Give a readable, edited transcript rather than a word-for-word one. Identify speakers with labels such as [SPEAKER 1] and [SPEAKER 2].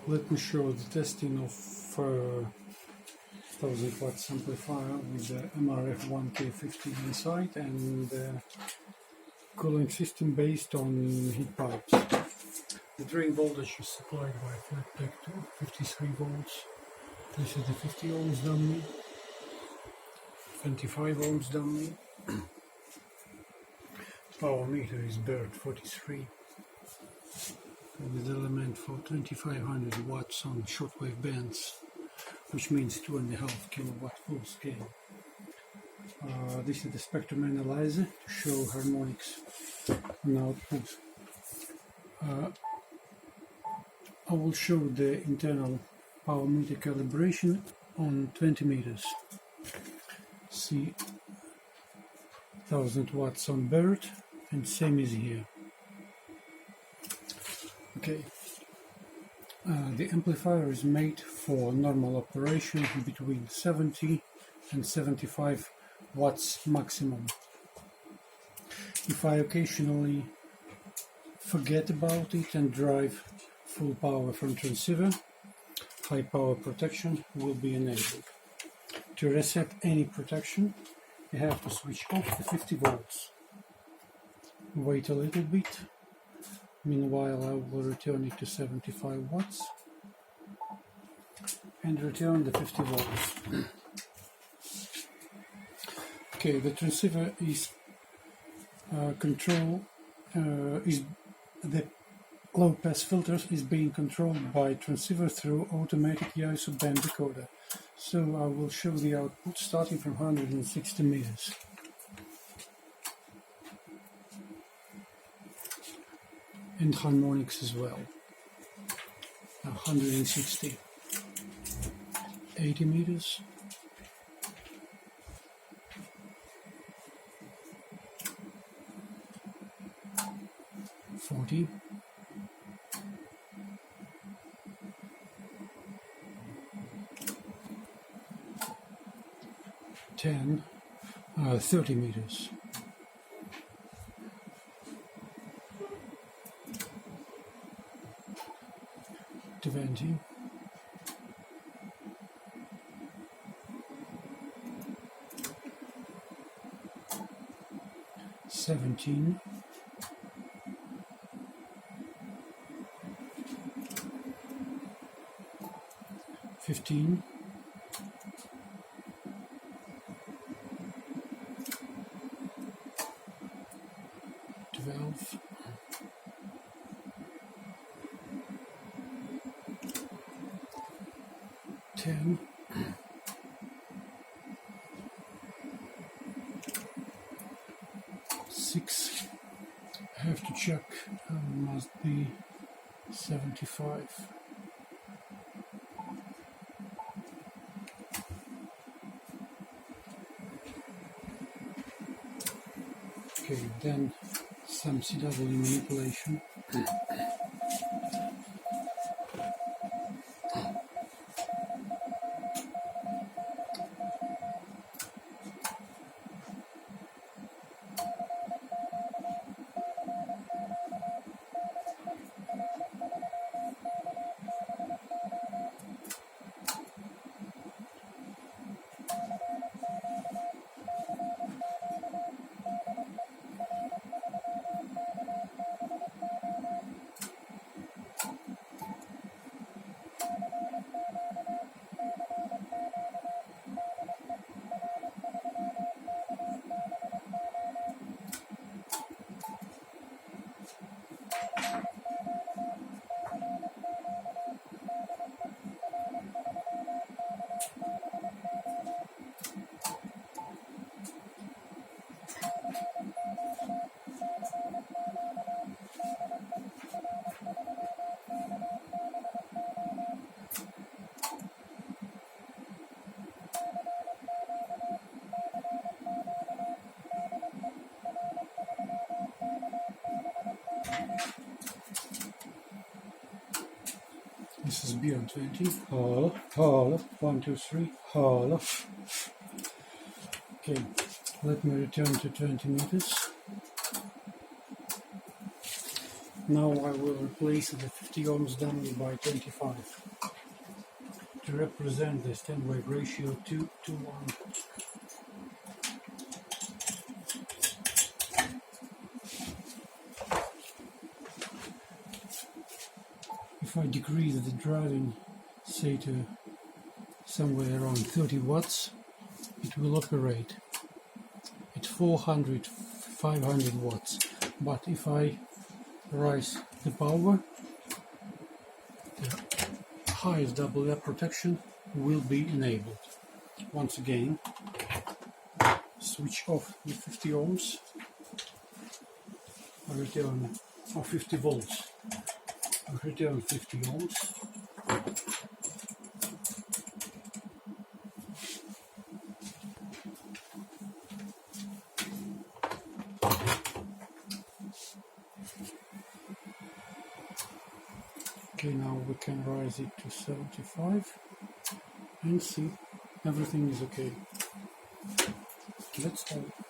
[SPEAKER 1] Let me show the testing of 1000 watts amplifier with the MRF1K50 inside and the cooling system based on heat pipes. The drain voltage is supplied by flat pack 2, 53 volts. This is the 50 ohms dummy, 25 ohms dummy. Power meter is BIRD 43. With element for 2500 watts on shortwave bands, which means 2.5 kilowatt full scale. This is the spectrum analyzer to show harmonics on output. I will show the internal power meter calibration on 20 meters. See 1000 watts on BIRD and same is here. Okay, the amplifier is made for normal operation between 70 and 75 watts maximum. If I occasionally forget about it and drive full power from transceiver, high power protection will be enabled. To reset any protection, you have to switch off the 50 volts. Wait a little bit. Meanwhile, I will return it to 75 watts and return the 50 volts. Okay, the transceiver is the low pass filter is being controlled by transceiver through automatic ISO band decoder. So I will show the output starting from 160 meters. And harmonics as well. 160, 80 meters, 40, 10, 30 meters. 20, 17, 15, 12, 10, 6, I have to check, must be 75. Okay, then some CW manipulation. This is beyond 20. Hala, 1, 2, 3, hala. Okay, let me return to 20 meters. Now I will replace the 50 ohms dummy by 25 to represent the stand wave ratio 2 to 1. If I decrease the driving, say to somewhere around 30 watts, it will operate at 400, 500 watts. But if I raise the power, the highest double layer protection will be enabled. Once again, switch off the 50 ohms, return 50 volts, return 50 ohms. Okay, now we can raise it to 75 and see everything is okay. Let's hope.